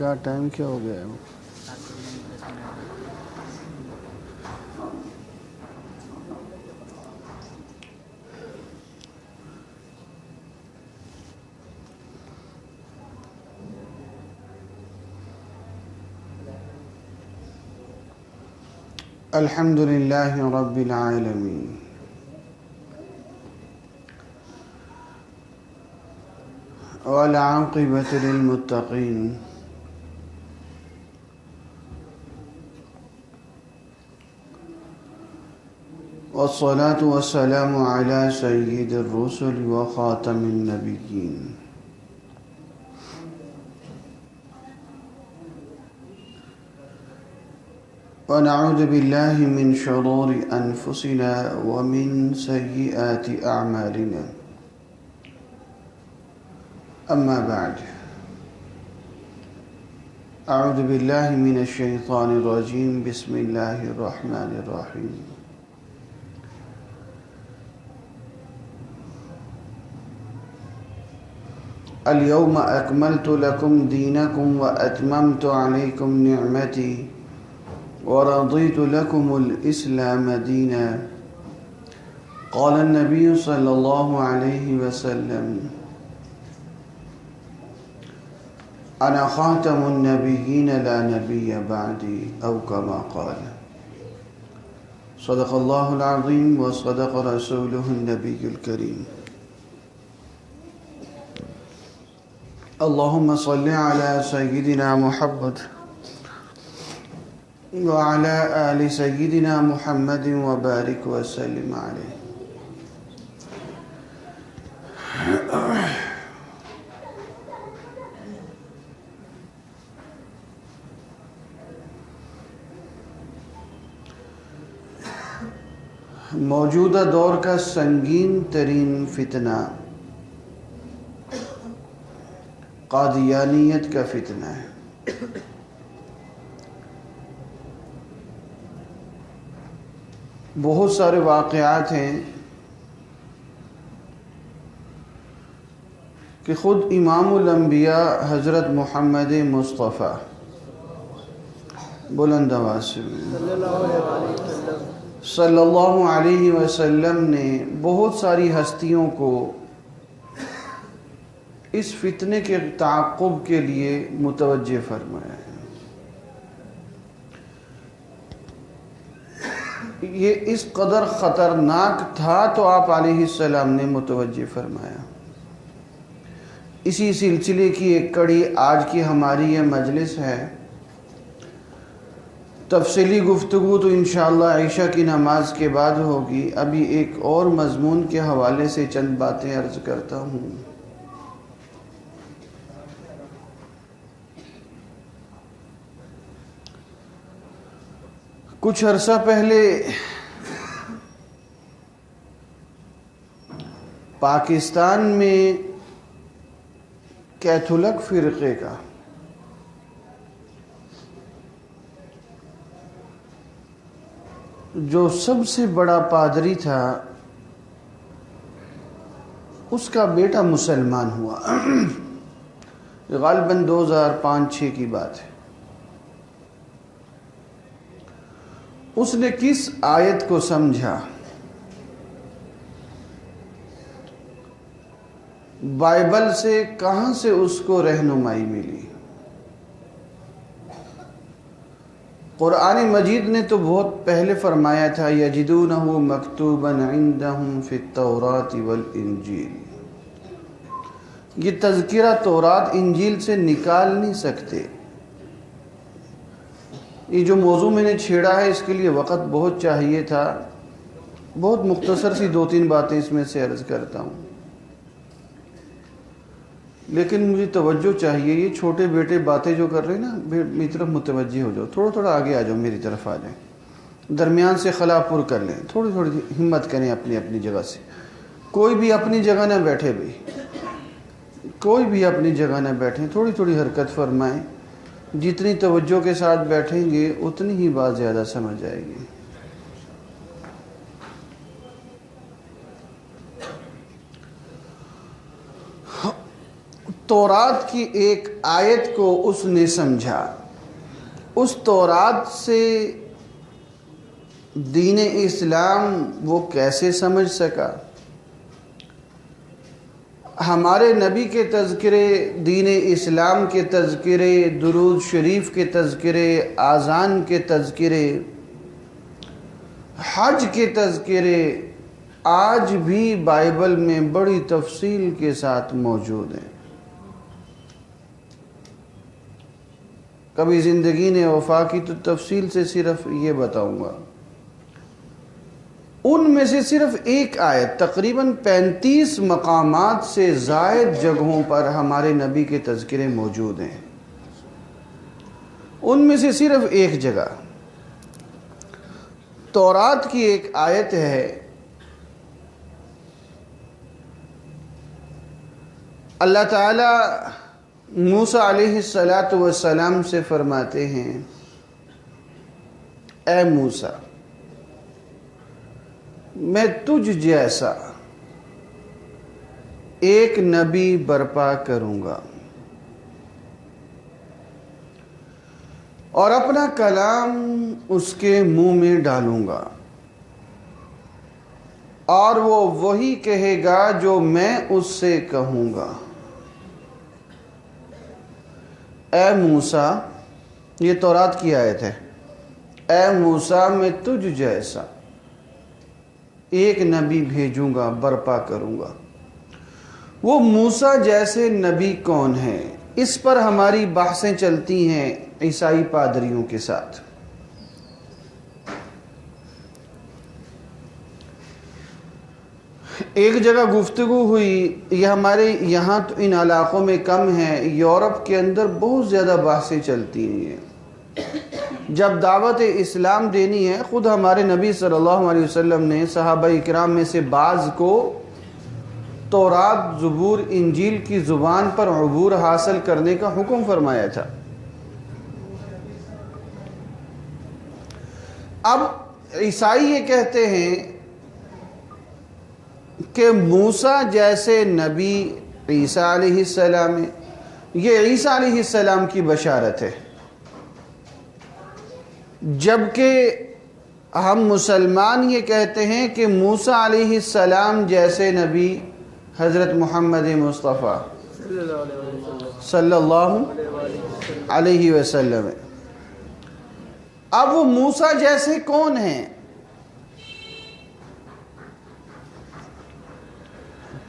کیا ٹائم کیا ہو گیا ہے؟ الحمد للہ رب العالمین والعاقبۃ للمتقین والصلاة والسلام علی سید الرسل وخاتم النبیین ونعوذ باللہ من شرور انفسنا ومن سیئات اعمالنا اما بعد اعوذ باللہ من الشیطان الرجیم بسم اللہ الرحمن الرحیم اليوم اکملت لکم دینکم واتممت علیکم نعمتی ورضيت لكم الإسلام دينا قال النبي صلى الله عليه وسلم أنا خاتم النبيين لا نبي بعدي أو كما قال صدق الله العظيم وصدق رسوله النبي الكريم اللهم صل على سيدنا محمد وعلى آل سيدنا محمد وبارك وسلم عليه موجودہ دور کا سنگین ترین فتنہ قادیانیت کا فتنہ ہے۔ بہت سارے واقعات ہیں کہ خود امام الانبیاء حضرت محمد مصطفیٰ بلند آواز سے صلی اللہ علیہ وسلم نے بہت ساری ہستیوں کو اس فتنے کے تعاقب کے لیے متوجہ فرمایا ہے۔ یہ اس قدر خطرناک تھا تو آپ علیہ السلام نے متوجہ فرمایا۔ اسی سلسلے کی ایک کڑی آج کی ہماری یہ مجلس ہے۔ تفصیلی گفتگو تو انشاءاللہ عشاء کی نماز کے بعد ہوگی۔ ابھی ایک اور مضمون کے حوالے سے چند باتیں عرض کرتا ہوں۔ کچھ عرصہ پہلے پاکستان میں کیتھولک فرقے کا جو سب سے بڑا پادری تھا، اس کا بیٹا مسلمان ہوا۔ غالباً 2005-06 کی بات ہے۔ اس نے کس آیت کو سمجھا، بائبل سے کہاں سے اس کو رہنمائی ملی؟ قرآن مجید نے تو بہت پہلے فرمایا تھا یجدونہ مکتوبا عندہم فی التوراۃ والانجیل۔ یہ تذکرہ تورات انجیل سے نکال نہیں سکتے۔ یہ جو موضوع میں نے چھیڑا ہے اس کے لیے وقت بہت چاہیے تھا، بہت مختصر سی 2-3 باتیں اس میں سے عرض کرتا ہوں، لیکن مجھے توجہ چاہیے۔ یہ چھوٹے بیٹے باتیں جو کر رہے ہیں نا، میری طرف متوجہ ہو جاؤ، تھوڑا آگے آ جاؤ، میری طرف آ جائیں، درمیان سے خلا پر کر لیں، تھوڑی ہمت کریں اپنی جگہ سے۔ کوئی بھی اپنی جگہ نہ بیٹھے بھائی، کوئی بھی اپنی جگہ نہ بیٹھیں، تھوڑی حرکت فرمائیں۔ جتنی توجہ کے ساتھ بیٹھیں گے اتنی ہی بات زیادہ سمجھ آئے گی۔ تورات کی ایک آیت کو اس نے سمجھا، اس تورات سے دین اسلام وہ کیسے سمجھ سکا؟ ہمارے نبی کے تذکرے، دین اسلام کے تذکرے، درود شریف کے تذکرے، اذان کے تذکرے، حج کے تذکرے آج بھی بائبل میں بڑی تفصیل کے ساتھ موجود ہیں۔ کبھی زندگی نے وفا کی تو تفصیل سے صرف یہ بتاؤں گا، ان میں سے صرف ایک آیت تقریباً 35 مقامات سے زائد جگہوں پر ہمارے نبی کے تذکرے موجود ہیں۔ ان میں سے صرف ایک جگہ تورات کی ایک آیت ہے، اللہ تعالیٰ موسیٰ علیہ السلام سے فرماتے ہیں، اے موسیٰ میں تجھ جیسا ایک نبی برپا کروں گا اور اپنا کلام اس کے منہ میں ڈالوں گا، اور وہ وہی کہے گا جو میں اس سے کہوں گا۔ اے موسیٰ، یہ تورات کی آیت ہے، اے موسیٰ میں تجھ جیسا ایک نبی بھیجوں گا، برپا کروں گا۔ وہ موسیٰ جیسے نبی کون ہے؟ اس پر ہماری بحثیں چلتی ہیں عیسائی پادریوں کے ساتھ۔ ایک جگہ گفتگو ہوئی، یہ ہمارے یہاں تو ان علاقوں میں کم ہے، یورپ کے اندر بہت زیادہ بحثیں چلتی ہیں۔ جب دعوت اسلام دینی ہے، خود ہمارے نبی صلی اللہ علیہ وسلم نے صحابہ اکرام میں سے بعض کو تورات، زبور، انجیل کی زبان پر عبور حاصل کرنے کا حکم فرمایا تھا۔ اب عیسائی یہ کہتے ہیں کہ موسیٰ جیسے نبی عیسیٰ علیہ السلام ہے، یہ عیسیٰ علیہ السلام کی بشارت ہے، جبکہ ہم مسلمان یہ کہتے ہیں کہ موسیٰ علیہ السلام جیسے نبی حضرت محمد مصطفیٰ صلی اللہ علیہ وسلم ہے۔ اب وہ موسیٰ جیسے کون ہیں؟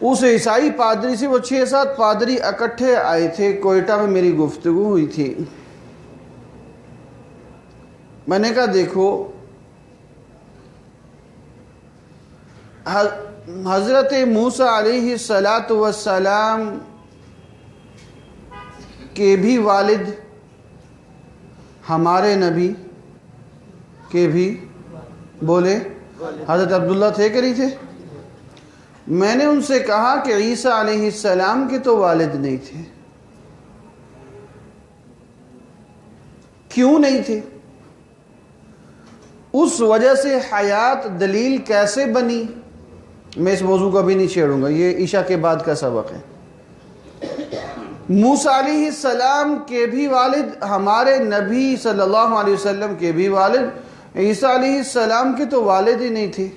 اس عیسائی پادری سے، وہ 6-7 پادری اکٹھے آئے تھے، کوئٹہ میں میری گفتگو ہوئی تھی۔ میں نے کہا دیکھو، حضرت موسیٰ علیہ السلام کے بھی والد ہمارے نبی کے بھی بولے حضرت عبداللہ تھے کہ نہیں تھے؟ میں نے ان سے کہا کہ عیسیٰ علیہ السلام کے تو والد نہیں تھے۔ کیوں نہیں تھے؟ اس وجہ سے حیات دلیل کیسے بنی؟ میں اس موضوع کو بھی نہیں چھیڑوں گا، یہ عشاء کے بعد کا سبق ہے۔ موسیٰ علیہ السلام کے بھی والد ہمارے نبی صلی اللہ علیہ وسلم کے بھی والد عیسیٰ علیہ السلام کے تو والد ہی نہیں تھے،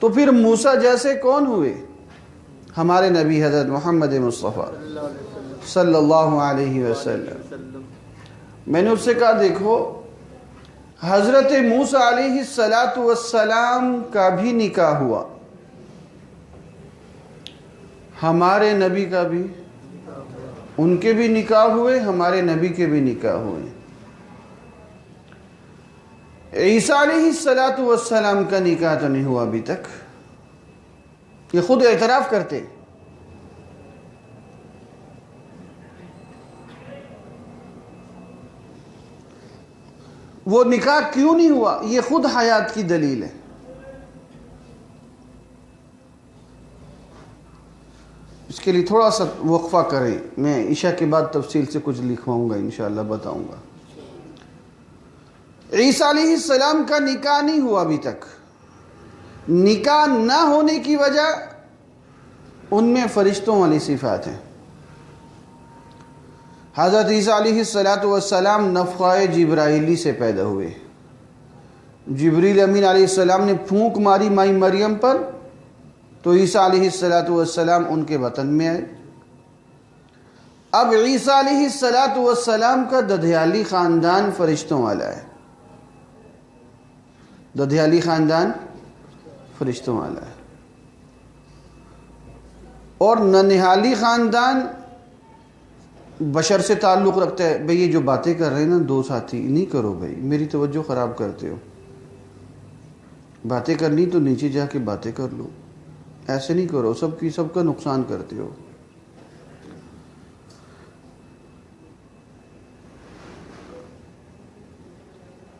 تو پھر موسیٰ جیسے کون ہوئے؟ ہمارے نبی حضرت محمد مصطفیٰ صلی اللہ علیہ وسلم۔ میں نے اس سے کہا دیکھو، حضرت موسیٰ علیہ السلام کا بھی نکاح ہوا، ہمارے نبی کا بھی، ان کے بھی نکاح ہوئے، ہمارے نبی کے بھی نکاح ہوئے۔ عیسیٰ علیہ السلام کا نکاح تو نہیں ہوا ابھی تک، یہ خود اعتراف کرتے۔ وہ نکاح کیوں نہیں ہوا؟ یہ خود حیات کی دلیل ہے۔ اس کے لیے تھوڑا سا وقفہ کریں، میں عشاء کے بعد تفصیل سے کچھ لکھواؤں گا، انشاءاللہ بتاؤں گا۔ عیسیٰ علیہ السلام کا نکاح نہیں ہوا ابھی تک۔ نکاح نہ ہونے کی وجہ ان میں فرشتوں والی صفات ہیں۔ حضرت عیسیٰ علیہ السلام نفخہ جبرائیلی سے پیدا ہوئے۔ جبریل امین علیہ السلام نے پھونک ماری مائی مریم پر تو عیسیٰ علیہ السلام ان کے وطن میں آئے۔ اب عیسیٰ علیہ السلام کا ددھیالی خاندان فرشتوں والا ہے، ددھیالی خاندان فرشتوں والا ہے، اور ننہالی خاندان بشر سے تعلق رکھتا ہے۔ بھئی یہ جو باتیں کر رہے ہیں نا دو ساتھی، نہیں کرو بھئی، میری توجہ خراب کرتے ہو، باتیں کرنی تو نیچے جا کے باتیں کر لو، ایسے نہیں کرو، سب کا نقصان کرتے ہو۔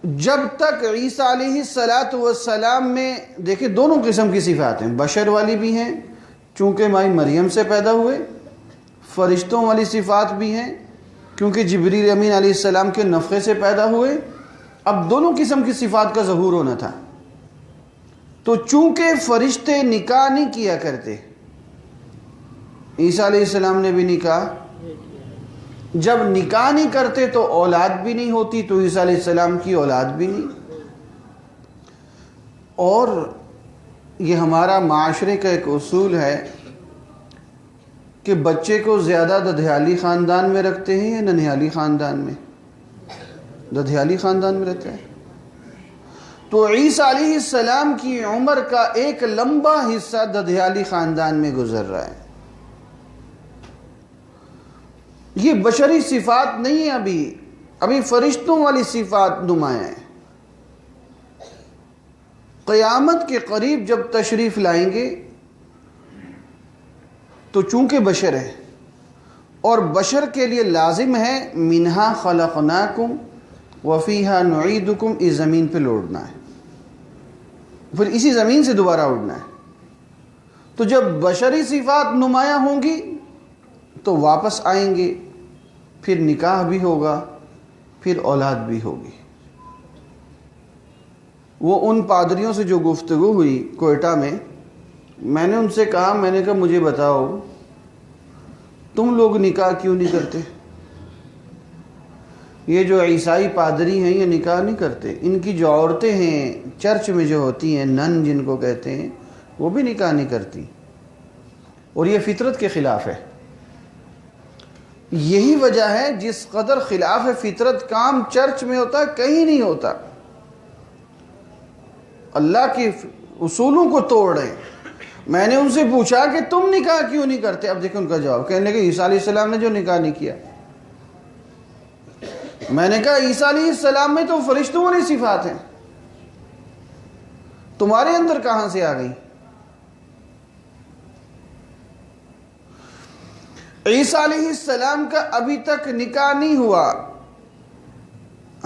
جب تک عیسیٰ علیہ السلام میں دیکھیں دونوں قسم کی صفات ہیں، بشر والی بھی ہیں چونکہ مائی مریم سے پیدا ہوئے، فرشتوں والی صفات بھی ہیں کیونکہ جبریل امین علیہ السلام کے نفخے سے پیدا ہوئے۔ اب دونوں قسم کی صفات کا ظہور ہونا تھا، تو چونکہ فرشتے نکاح نہیں کیا کرتے، عیسیٰ علیہ السلام نے بھی نکاح، جب نکاح نہیں کرتے تو اولاد بھی نہیں ہوتی، تو عیسیٰ علیہ السلام کی اولاد بھی نہیں۔ اور یہ ہمارا معاشرے کا ایک اصول ہے کہ بچے کو زیادہ ددھیالی خاندان میں رکھتے ہیں یا ننہالی خاندان میں؟ ددھیالی خاندان میں رہتا ہے۔ تو عیسیٰ علیہ السلام کی عمر کا ایک لمبا حصہ ددھیالی خاندان میں گزر رہا ہے۔ یہ بشری صفات نہیں ہے، ابھی فرشتوں والی صفات نمایاں ہیں۔ قیامت کے قریب جب تشریف لائیں گے تو چونکہ بشر ہے اور بشر کے لیے لازم ہے منہا خلقناکم وفیہا نعیدکم، اس زمین پہ لوٹنا ہے، پھر اسی زمین سے دوبارہ اڑنا ہے۔ تو جب بشری صفات نمایاں ہوں گی تو واپس آئیں گے، پھر نکاح بھی ہوگا، پھر اولاد بھی ہوگی۔ وہ ان پادریوں سے جو گفتگو ہوئی کوئٹہ میں نے ان سے کہا، میں نے کہا مجھے بتاؤ تم لوگ نکاح کیوں نہیں کرتے؟ یہ جو عیسائی پادری ہیں یہ نکاح نہیں کرتے، ان کی جو عورتیں ہیں چرچ میں جو ہوتی ہیں، نن جن کو کہتے ہیں، وہ بھی نکاح نہیں کرتی، اور یہ فطرت کے خلاف ہے۔ یہی وجہ ہے جس قدر خلاف فطرت کام چرچ میں ہوتا ہے کہیں نہیں ہوتا، اللہ کے اصولوں کو توڑ رہے ہیں۔ میں نے ان سے پوچھا کہ تم نکاح کیوں نہیں کرتے؟ اب دیکھیں ان کا جواب، کہنے لگے عیسیٰ علیہ السلام نے جو نکاح نہیں کیا۔ میں نے کہا عیسیٰ علیہ السلام میں تو فرشتوں والی صفات ہیں، تمہارے اندر کہاں سے آ گئی؟ عیسیٰ علیہ السلام کا ابھی تک نکاح نہیں ہوا،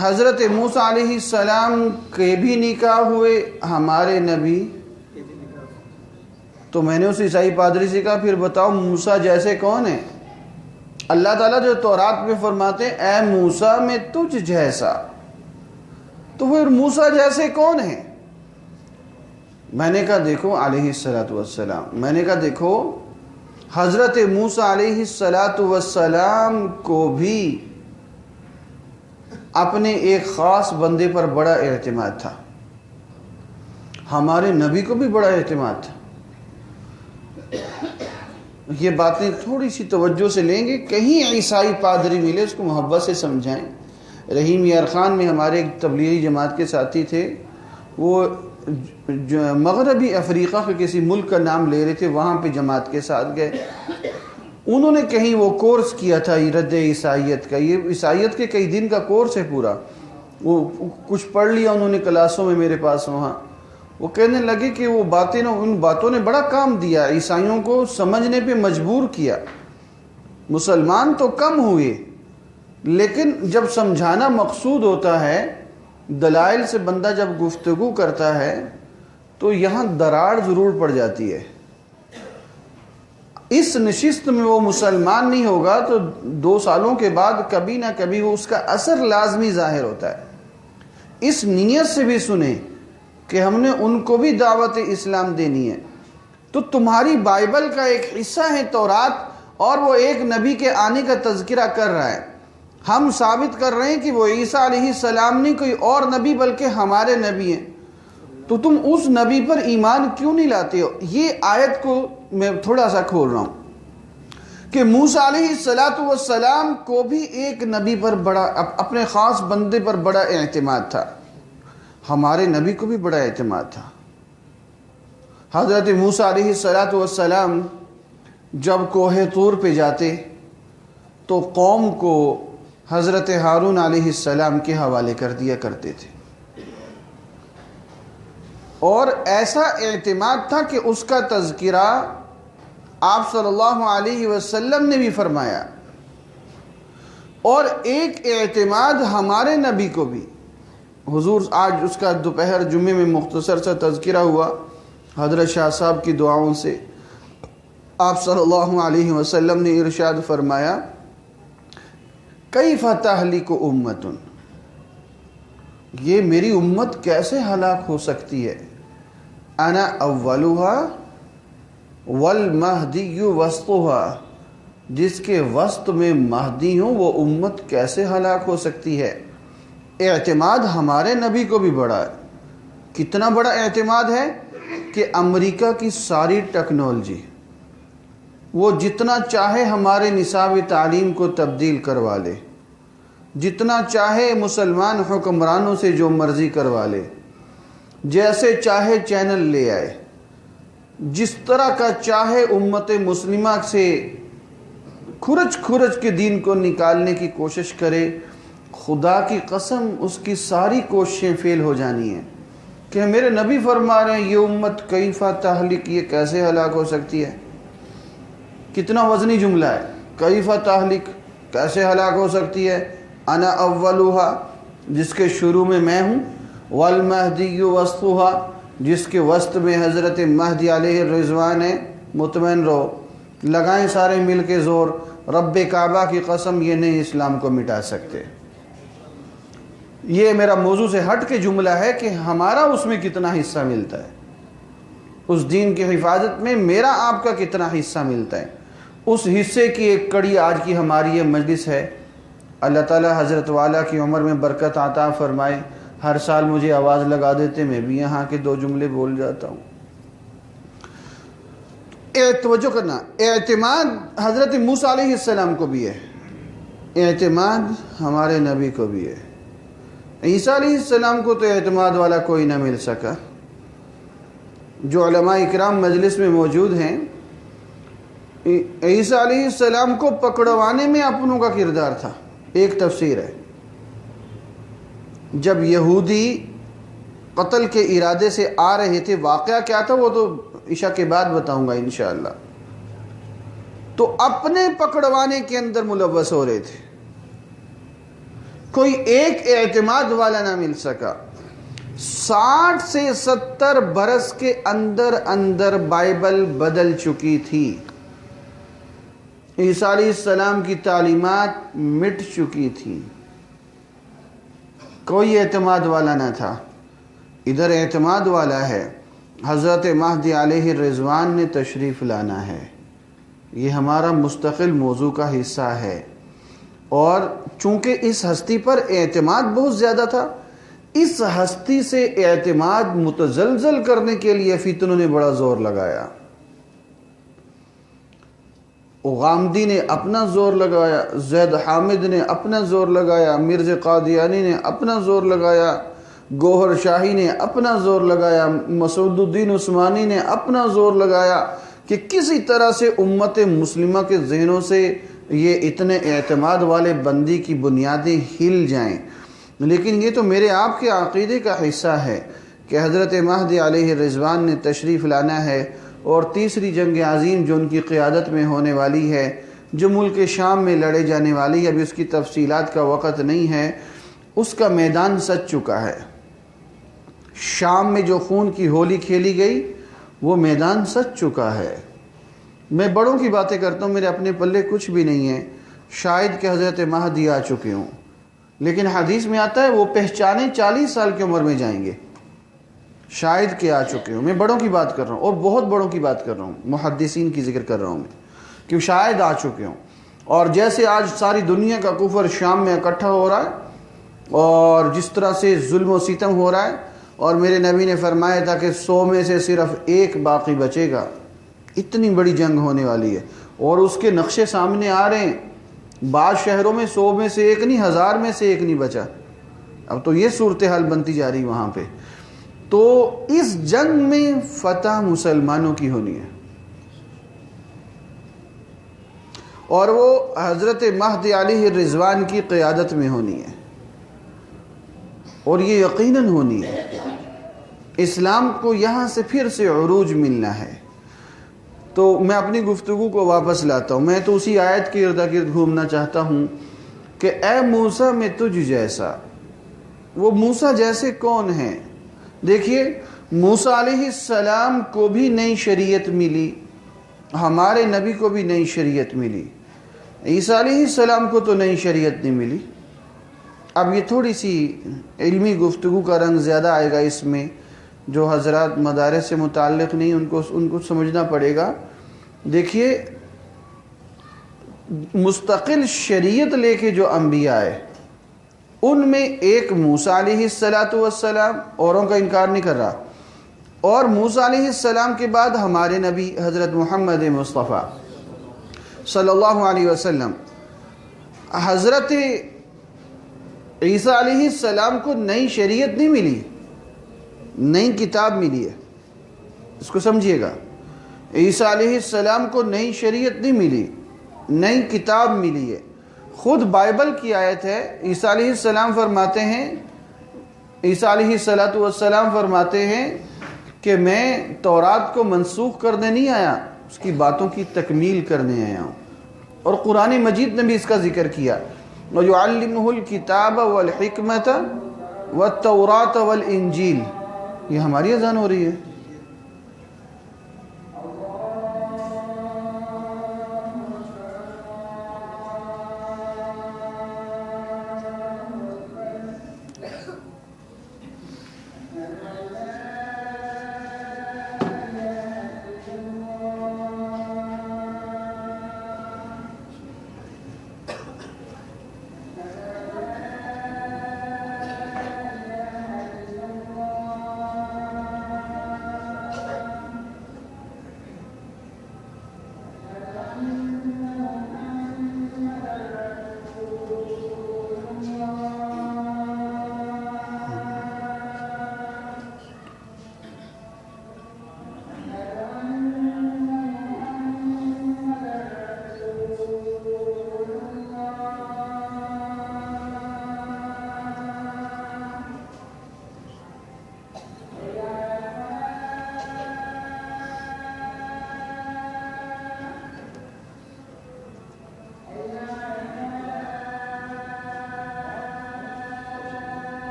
حضرت موسیٰ علیہ السلام کے بھی نکاح ہوئے، ہمارے نبی۔ تو میں نے اس عیسائی پادری سے کہا پھر بتاؤ موسیٰ جیسے کون ہیں؟ اللہ تعالیٰ جو تورات میں فرماتے ہیں اے موسیٰ میں تجھ جیسا، تو پھر موسیٰ جیسے کون ہیں؟ میں نے کہا دیکھو علیہ السلام، میں نے کہا دیکھو حضرت موسیٰ علیہ السلام کو بھی اپنے ایک خاص بندے پر بڑا اعتماد تھا، ہمارے نبی کو بھی بڑا اعتماد تھا۔ یہ باتیں تھوڑی سی توجہ سے لیں گے، کہیں عیسائی پادری ملے اس کو محبت سے سمجھائیں۔ رحیم یار خان میں ہمارے ایک تبلیغی جماعت کے ساتھی تھے، وہ مغربی افریقہ کے کسی ملک کا نام لے رہے تھے، وہاں پہ جماعت کے ساتھ گئے، انہوں نے کہیں وہ کورس کیا تھا رد عیسائیت کا، یہ عیسائیت کے کئی دن کا کورس ہے پورا، وہ کچھ پڑھ لیا انہوں نے کلاسوں میں میرے پاس وہاں۔ وہ کہنے لگے کہ وہ باتیں ان باتوں نے بڑا کام دیا، عیسائیوں کو سمجھنے پہ مجبور کیا، مسلمان تو کم ہوئے لیکن جب سمجھانا مقصود ہوتا ہے، دلائل سے بندہ جب گفتگو کرتا ہے تو یہاں دراڑ ضرور پڑ جاتی ہے۔ اس نشست میں وہ مسلمان نہیں ہوگا تو 2 سالوں کے بعد کبھی نہ کبھی وہ اس کا اثر لازمی ظاہر ہوتا ہے۔ اس نیت سے بھی سنیں کہ ہم نے ان کو بھی دعوت اسلام دینی ہے، تو تمہاری بائبل کا ایک حصہ ہے تورات، اور وہ ایک نبی کے آنے کا تذکرہ کر رہا ہے۔ ہم ثابت کر رہے ہیں کہ وہ عیسیٰ علیہ السلام نہیں کوئی اور نبی بلکہ ہمارے نبی ہیں، تو تم اس نبی پر ایمان کیوں نہیں لاتے ہو؟ یہ آیت کو میں تھوڑا سا کھول رہا ہوں کہ موسیٰ علیہ السلام کو بھی ایک نبی پر بڑا، اپنے خاص بندے پر بڑا اعتماد تھا، ہمارے نبی کو بھی بڑا اعتماد تھا۔ حضرت موسیٰ علیہ السلام جب کوہ طور پہ جاتے تو قوم کو حضرت ہارون علیہ السلام کے حوالے کر دیا کرتے تھے، اور ایسا اعتماد تھا کہ اس کا تذکرہ آپ صلی اللہ علیہ وسلم نے بھی فرمایا، اور ایک اعتماد ہمارے نبی کو بھی۔ حضور آج اس کا دوپہر جمعے میں مختصر سا تذکرہ ہوا حضرت شاہ صاحب کی دعاؤں سے۔ آپ صلی اللہ علیہ وسلم نے ارشاد فرمایا کیف تہلک امت، یہ میری امت کیسے ہلاک ہو سکتی ہے؟ انا اولھا والمہدی وسطھا، جس کے وسط میں مہدی ہوں وہ امت کیسے ہلاک ہو سکتی ہے؟ اعتماد ہمارے نبی کو بھی بڑا ہے۔ کتنا بڑا اعتماد ہے کہ امریکہ کی ساری ٹیکنالوجی وہ جتنا چاہے ہمارے نصاب تعلیم کو تبدیل کروا لے، جتنا چاہے مسلمان حکمرانوں سے جو مرضی کروا لے، جیسے چاہے چینل لے آئے، جس طرح کا چاہے امت مسلمہ سے کھرچ کے دین کو نکالنے کی کوشش کرے، خدا کی قسم اس کی ساری کوششیں فیل ہو جانی ہیں۔ کہ میرے نبی فرما رہے ہیں یہ امت کیف تہلک، یہ کیسے ہلاک ہو سکتی ہے؟ کتنا وزنی جملہ ہے، کیف تہلک، کیسے ہلاک ہو سکتی ہے؟ انا اولھا، جس کے شروع میں ہوں، والمہدی وسطھا، جس کے وسط میں حضرت مہدی علیہ الرضوان ہے۔ مطمئن رہو، لگائیں سارے مل کے زور، رب کعبہ کی قسم یہ نہیں اسلام کو مٹا سکتے۔ یہ میرا موضوع سے ہٹ کے جملہ ہے کہ ہمارا اس میں کتنا حصہ ملتا ہے، اس دین کی حفاظت میں میرا آپ کا کتنا حصہ ملتا ہے۔ اس حصے کی ایک کڑی آج کی ہماری یہ مجلس ہے۔ اللہ تعالی حضرت والا کی عمر میں برکت عطا فرمائے۔ ہر سال مجھے آواز لگا دیتے، میں بھی یہاں کے 2 جملے بول جاتا ہوں۔ توجہ کرنا، اعتماد حضرت موسیٰ علیہ السلام کو بھی ہے، اعتماد ہمارے نبی کو بھی ہے۔ عیسیٰ علیہ السلام کو تو اعتماد والا کوئی نہ مل سکا۔ جو علماء اکرام مجلس میں موجود ہیں، عیسیٰ علیہ السلام کو پکڑوانے میں اپنوں کا کردار تھا۔ ایک تفسیر ہے، جب یہودی قتل کے ارادے سے آ رہے تھے، واقعہ کیا تھا وہ تو عشاء کے بعد بتاؤں گا انشاءاللہ، تو اپنے پکڑوانے کے اندر ملوث ہو رہے تھے، کوئی ایک اعتماد والا نہ مل سکا۔ 60 سے 70 برس کے اندر بائبل بدل چکی تھی، عیسیٰ علیہ السلام کی تعلیمات مٹ چکی تھی، کوئی اعتماد والا نہ تھا۔ ادھر اعتماد والا ہے، حضرت مہدی علیہ الرضوان نے تشریف لانا ہے، یہ ہمارا مستقل موضوع کا حصہ ہے۔ اور چونکہ اس ہستی پر اعتماد بہت زیادہ تھا، اس ہستی سے اعتماد متزلزل کرنے کے لیے فتنوں نے بڑا زور لگایا۔ غامدی نے اپنا زور لگایا، زید حامد نے اپنا زور لگایا، مرزا قادیانی نے اپنا زور لگایا، گوہر شاہی نے اپنا زور لگایا، مسعود الدین عثمانی نے اپنا زور لگایا کہ کسی طرح سے امت مسلمہ کے ذہنوں سے یہ اتنے اعتماد والے بندی کی بنیادیں ہل جائیں۔ لیکن یہ تو میرے آپ کے عقیدے کا حصہ ہے کہ حضرت مہدی علیہ الرضوان نے تشریف لانا ہے، اور تیسری جنگ عظیم جو ان کی قیادت میں ہونے والی ہے، جو ملک شام میں لڑے جانے والی ہے، ابھی اس کی تفصیلات کا وقت نہیں ہے، اس کا میدان سج چکا ہے۔ شام میں جو خون کی ہولی کھیلی گئی وہ میدان سج چکا ہے۔ میں بڑوں کی باتیں کرتا ہوں، میرے اپنے پلے کچھ بھی نہیں ہے، شاید کہ حضرت مہدی آ چکے ہوں، لیکن حدیث میں آتا ہے وہ پہچانے 40 سال کی عمر میں جائیں گے۔ شاہد کے آ چکے ہوں. میں بڑوں کی بات کر رہا ہوں اور بہت بڑوں کی بات کر رہا ہوں, محدثین کی ذکر کر رہا ہوں میں, کہ شاہد آ چکے ہوں. اور جیسے آج ساری دنیا کا کفر شام میں اکٹھا ہو رہا ہے اور جس طرح سے ظلم و ستم ہو رہا ہے, اور میرے نبی نے فرمایا تھا کہ 100 میں سے صرف 1 باقی بچے گا, اتنی بڑی جنگ ہونے والی ہے اور اس کے نقشے سامنے آ رہے ہیں. بعض شہروں میں 100 میں سے 1 نہیں, 1000 میں سے 1 نہیں بچا. اب تو یہ صورتحال بنتی جا رہی وہاں پہ. تو اس جنگ میں فتح مسلمانوں کی ہونی ہے اور وہ حضرت مہدی علیہ الرضوان کی قیادت میں ہونی ہے, اور یہ یقیناً ہونی ہے. اسلام کو یہاں سے پھر سے عروج ملنا ہے. تو میں اپنی گفتگو کو واپس لاتا ہوں. میں تو اسی آیت کے ارد گرد گھومنا چاہتا ہوں کہ اے موسیٰ میں تجھ جیسا. وہ موسیٰ جیسے کون ہیں؟ دیکھیے, موسیٰ علیہ السلام کو بھی نئی شریعت ملی, ہمارے نبی کو بھی نئی شریعت ملی. عیسیٰ علیہ السلام کو تو نئی شریعت نہیں ملی. اب یہ تھوڑی سی علمی گفتگو کا رنگ زیادہ آئے گا اس میں, جو حضرات مدارس سے متعلق نہیں ان کو سمجھنا پڑے گا. دیکھیے, مستقل شریعت لے کے جو انبیاء آئے ان میں ایک موسیٰ علیہ السلام, اوروں کا انکار نہیں کر رہا, اور موسیٰ علیہ السلام کے بعد ہمارے نبی حضرت محمد مصطفیٰ صلی اللہ علیہ وسلم. حضرت عیسیٰ علیہ السلام کو نئی شریعت نہیں ملی, نئی کتاب ملی ہے. اس کو سمجھیے گا, عیسیٰ علیہ السلام کو نئی شریعت نہیں ملی, نئی کتاب ملی ہے. خود بائبل کی آیت ہے, عیسیٰ علیہ السلام فرماتے ہیں, عیسیٰ علیہ السلام فرماتے ہیں کہ میں تورات کو منسوخ کرنے نہیں آیا, اس کی باتوں کی تکمیل کرنے آیا ہوں. اور قرآن مجید نے بھی اس کا ذکر کیا, وَيُعَلِّمُهُ الْكِتَابَ وَالْحِكْمَةَ وَالتَّوْرَاةَ وَالْإِنجِيلَ. یہ ہماری اذان ہو رہی ہے.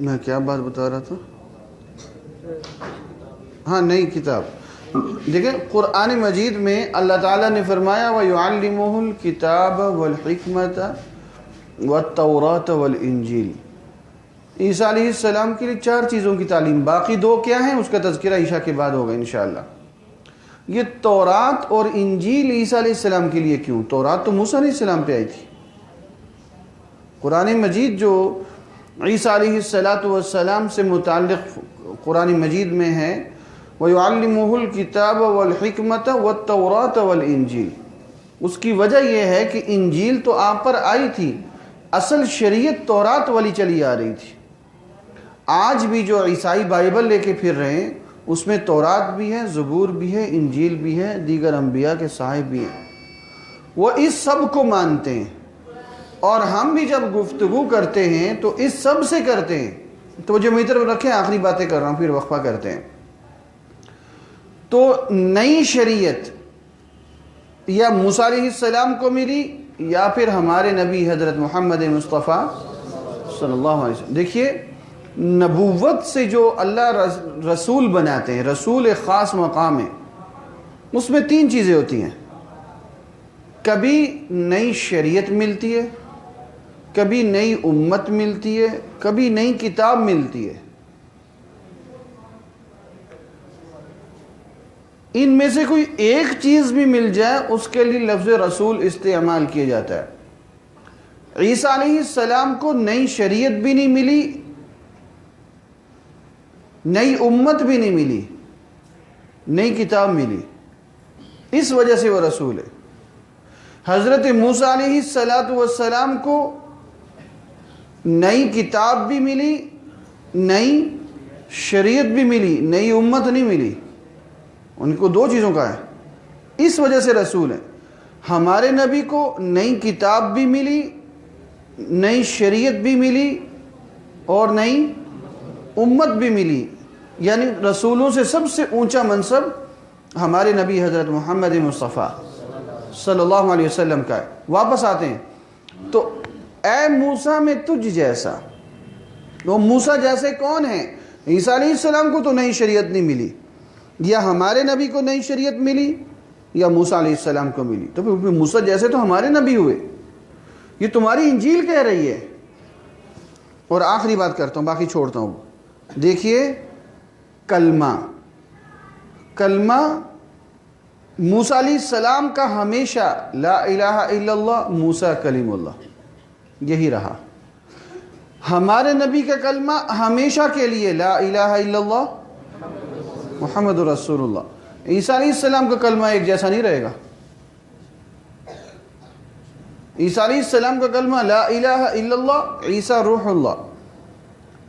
میں کیا بات بتا رہا تھا؟ ہاں, نئی کتاب. دیکھیں, قرآن مجید میں اللہ تعالیٰ نے فرمایا وَيُعَلِّمُهُ الْكِتَابَ وَالْحِكْمَةَ وَالتَّوْرَاةَ وَالْإِنجِيلَ. عیسیٰ علیہ السلام کے لیے 4 چیزوں کی تعلیم, باقی 2 کیا ہیں اس کا تذکرہ عشاء کے بعد ہوگا انشاءاللہ. یہ تورات اور انجیل عیسیٰ علیہ السلام کے لیے کیوں؟ تورات تو موسیٰ علیہ السلام پہ آئی تھی. قرآن مجید جو عیسیٰ علیہ السلام سے متعلق قرآن مجید میں ہے وَيُعَلِّمُهُ الْكِتَابَ وَالْحِكْمَةَ وَالتَّوْرَاةَ وَالْإِنجِيلَ. اس کی وجہ یہ ہے کہ انجیل تو آپ پر آئی تھی, اصل شریعت تورات والی چلی آ رہی تھی. آج بھی جو عیسائی بائبل لے کے پھر رہے ہیں اس میں تورات بھی ہے، زبور بھی ہے، انجیل بھی ہے، دیگر انبیاء کے صحائف بھی ہیں، وہ اس سب کو مانتے ہیں، اور ہم بھی جب گفتگو کرتے ہیں تو اس سب سے کرتے ہیں۔ تو جو میری طرف رکھیں، آخری باتیں کر رہا ہوں پھر وقفہ کرتے ہیں۔ تو نئی شریعت یا موسیٰ علیہ السلام کو ملی یا پھر ہمارے نبی حضرت محمد مصطفیٰ صلی اللہ علیہ وسلم۔ دیکھیے، نبوت سے جو اللہ رسول بناتے ہیں، رسول ایک خاص مقام ہے، اس میں 3 چیزیں ہوتی ہیں۔ کبھی نئی شریعت ملتی ہے، کبھی نئی امت ملتی ہے، کبھی نئی کتاب ملتی ہے۔ ان میں سے کوئی ایک چیز بھی مل جائے اس کے لیے لفظ رسول استعمال کیا جاتا ہے۔ عیسیٰ علیہ السلام کو نئی شریعت بھی نہیں ملی، نئی امت بھی نہیں ملی، نئی کتاب ملی، اس وجہ سے وہ رسول ہے۔ حضرت موسیٰ علیہ السلام کو نئی کتاب بھی ملی، نئی شریعت بھی ملی، نئی امت نہیں ملی، ان کو 2 چیزوں کا ہے، اس وجہ سے رسول ہے۔ ہمارے نبی کو نئی کتاب بھی ملی، نئی شریعت بھی ملی اور نئی امت بھی ملی، یعنی رسولوں سے سب سے اونچا منصب ہمارے نبی حضرت محمد مصطفیٰ صلی اللہ علیہ وسلم کا ہے۔ واپس آتے ہیں تو اے موسیٰ میں تجھ جیسا، وہ موسیٰ جیسے کون ہیں؟ عیسیٰ علیہ السلام کو تو نئی شریعت نہیں ملی، یا ہمارے نبی کو نئی شریعت ملی یا موسیٰ علیہ السلام کو ملی، تو پھر موسیٰ جیسے تو ہمارے نبی ہوئے، یہ تمہاری انجیل کہہ رہی ہے۔ اور آخری بات کرتا ہوں، باقی چھوڑتا ہوں۔ دیکھیے، کلمہ موسیٰ علیہ السلام کا ہمیشہ لا الہ الا اللہ موسیٰ کلیم اللہ یہی رہا۔ ہمارے نبی کا کلمہ ہمیشہ کے لیے لا الہ الا اللہ محمد رسول اللہ۔ عیسیٰ علیہ السلام کا کلمہ ایک جیسا نہیں رہے گا۔ عیسیٰ علیہ السلام کا کلمہ لا الہ الا اللہ، عیسیٰ روح اللہ،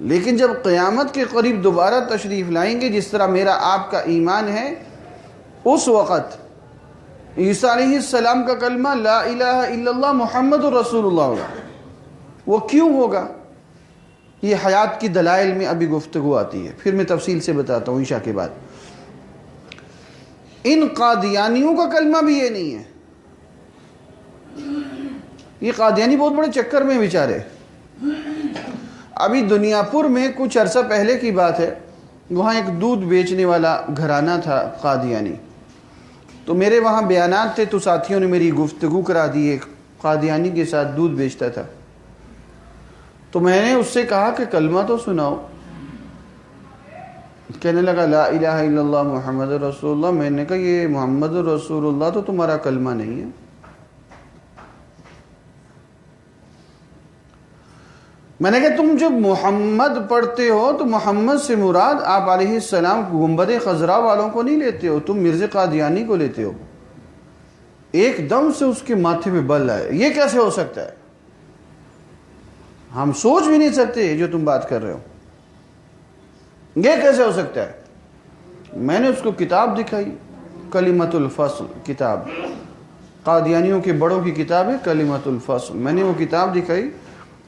لیکن جب قیامت کے قریب دوبارہ تشریف لائیں گے، جس طرح میرا آپ کا ایمان ہے، اس وقت عیسیٰ علیہ السلام کا کلمہ لا الہ الا اللہ محمد رسول اللہ ہوگا۔ وہ کیوں ہوگا؟ یہ حیات کی دلائل میں ابھی گفتگو آتی ہے، پھر میں تفصیل سے بتاتا ہوں عشاء کے بعد۔ ان قادیانیوں کا کلمہ بھی یہ نہیں ہے۔ یہ قادیانی بہت بڑے چکر میں بیچارے۔ ابھی دنیا پور میں کچھ عرصہ پہلے کی بات ہے، وہاں ایک دودھ بیچنے والا گھرانہ تھا قادیانی، تو میرے وہاں بیانات تھے، تو ساتھیوں نے میری گفتگو کرا دی، ایک قادیانی کے ساتھ دودھ بیچتا تھا۔ تو میں نے اس سے کہا کہ کلمہ تو سناؤ۔ کہنے لگا لا الہ الا اللہ محمد رسول اللہ۔ میں نے کہا یہ محمد رسول اللہ تو تمہارا کلمہ نہیں ہے۔ میں نے کہا تم جب محمد پڑھتے ہو تو محمد سے مراد آپ علیہ السلام گنبد خضرا والوں کو نہیں لیتے ہو، تم مرزا قادیانی کو لیتے ہو۔ ایک دم سے اس کے ماتھے پہ بل آئے، یہ کیسے ہو سکتا ہے؟ ہم سوچ بھی نہیں سکتے جو تم بات کر رہے ہو، یہ کیسے ہو سکتا ہے؟ میں نے اس کو کتاب دکھائی، کلمۃ الفصل کتاب، قادیانیوں کے بڑوں کی کتاب ہے کلمۃ الفصل۔ میں نے وہ کتاب دکھائی،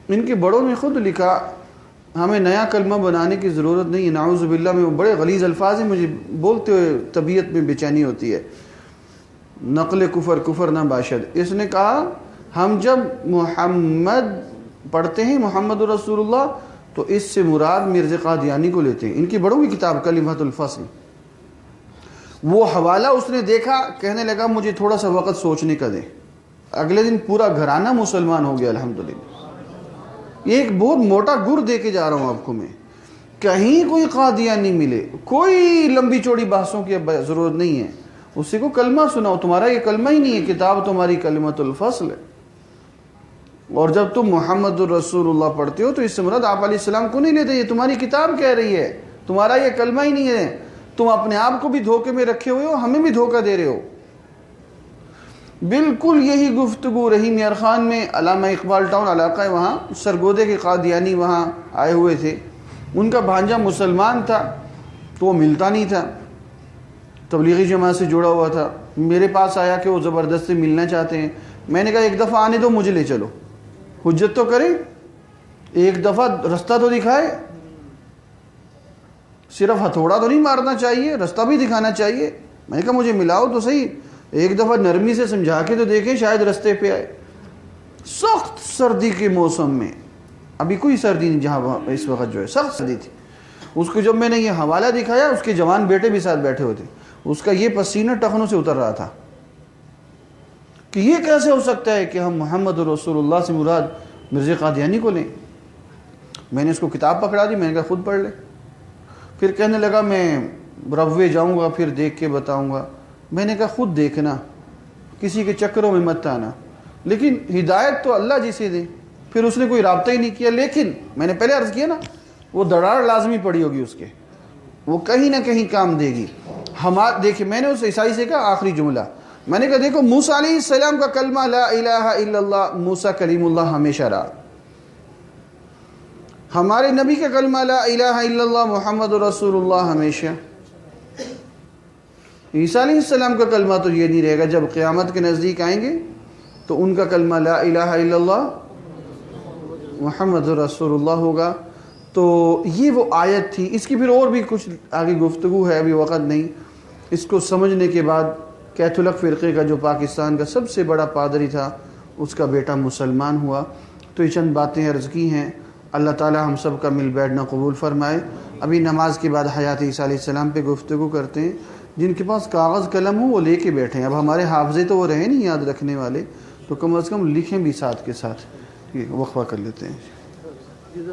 ان کے بڑوں نے خود لکھا ہمیں نیا کلمہ بنانے کی ضرورت نہیں ہے، نعوذ باللہ میں وہ بڑے غلیظ الفاظ ہیں، مجھے بولتے ہوئے طبیعت میں بے چینی ہوتی ہے، نقل کفر نہ باشد۔ اس نے کہا ہم جب محمد پڑھتے ہیں محمد رسول اللہ تو اس سے مراد مرزا قادیانی کو لیتے ہیں، ان کی بڑوں کی کتاب کلمۃ الفصل۔ وہ حوالہ اس نے دیکھا، کہنے لگا مجھے تھوڑا سا وقت سوچنے کا دے۔ اگلے دن پورا گھرانہ مسلمان ہو گیا الحمدللہ۔ یہ ایک بہت موٹا گر دے کے جا رہا ہوں آپ کو میں، کہیں کوئی قادیانی ملے، کوئی لمبی چوڑی بحثوں کی ضرورت نہیں ہے، اسی کو کلمہ سناؤ، تمہارا یہ کلمہ ہی نہیں ہے، کتاب تمہاری کلمۃ الفصل ہے۔ اور جب تم محمد الرسول اللہ پڑھتے ہو تو اس سے مراد آپ علیہ السلام کو نہیں لیتے، یہ تمہاری کتاب کہہ رہی ہے، تمہارا یہ کلمہ ہی نہیں ہے، تم اپنے آپ کو بھی دھوکے میں رکھے ہوئے ہو، ہمیں بھی دھوکہ دے رہے ہو۔ بالکل یہی گفتگو رہی میار خان میں، علامہ اقبال ٹاؤن علاقہ ہے، وہاں سرگودے کے قادیانی وہاں آئے ہوئے تھے، ان کا بھانجا مسلمان تھا، تو وہ ملتا نہیں تھا، تبلیغی جماعت سے جڑا ہوا تھا، میرے پاس آیا کہ وہ زبردستی ملنا چاہتے ہیں۔ میں نے کہا ایک دفعہ آنے دو، مجھے لے چلو، حجت تو کریں، ایک دفعہ رستہ تو دکھائے، صرف ہتھوڑا تو نہیں مارنا چاہیے، رستہ بھی دکھانا چاہیے۔ میں نے کہا مجھے ملاؤ تو صحیح، ایک دفعہ نرمی سے سمجھا کے تو دیکھیں، شاید رستے پہ آئے۔ سخت سردی کے موسم میں، ابھی کوئی سردی نہیں جہاں اس وقت جو ہے، سخت سردی تھی، اس کو جب میں نے یہ حوالہ دکھایا، اس کے جوان بیٹے بھی ساتھ بیٹھے ہوئے تھے، اس کا یہ پسینہ ٹخنوں سے اتر رہا تھا کہ یہ کیسے ہو سکتا ہے کہ ہم محمد رسول اللہ سے مراد مرزا قادیانی کو لیں۔ میں نے اس کو کتاب پکڑا دی، میں نے کہا خود پڑھ لے۔ پھر کہنے لگا میں روے جاؤں گا، پھر دیکھ کے بتاؤں گا۔ میں نے کہا خود دیکھنا، کسی کے چکروں میں مت آنا، لیکن ہدایت تو اللہ جی سے دے۔ پھر اس نے کوئی رابطہ ہی نہیں کیا، لیکن میں نے پہلے عرض کیا نا، وہ دراڑ لازمی پڑی ہوگی اس کے، وہ کہیں نہ کہیں کام دے گی۔ دیکھیں میں نے اس عیسائی سے کہا آخری جملہ، میں نے کہا دیکھو موسیٰ علیہ السلام کا کلمہ لا الہ الا اللہ، موسیٰ کلیم اللہ ہمیشہ رہا۔ ہمارے نبی کا کلمہ لا الہ الا اللہ محمد رسول اللہ ہمیشہ۔ عیسیٰ علیہ السلام کا کلمہ تو یہ نہیں رہے گا، جب قیامت کے نزدیک آئیں گے تو ان کا کلمہ لا الہ الا اللہ محمد رسول اللہ ہوگا۔ تو یہ وہ آیت تھی، اس کی پھر اور بھی کچھ آگے گفتگو ہے، ابھی وقت نہیں۔ اس کو سمجھنے کے بعد کیتھولک فرقے کا جو پاکستان کا سب سے بڑا پادری تھا، اس کا بیٹا مسلمان ہوا۔ تو یہ چند باتیں عرض کی ہیں، اللہ تعالی ہم سب کا مل بیٹھنا قبول فرمائے۔ ابھی نماز کے بعد حیات عیسیٰ علیہ السلام پہ گفتگو کرتے ہیں۔ جن کے پاس کاغذ قلم ہو وہ لے کے بیٹھیں، اب ہمارے حافظے تو وہ رہے نہیں یاد رکھنے والے، تو کم از کم لکھیں بھی ساتھ کے ساتھ۔ وقفہ کر لیتے ہیں۔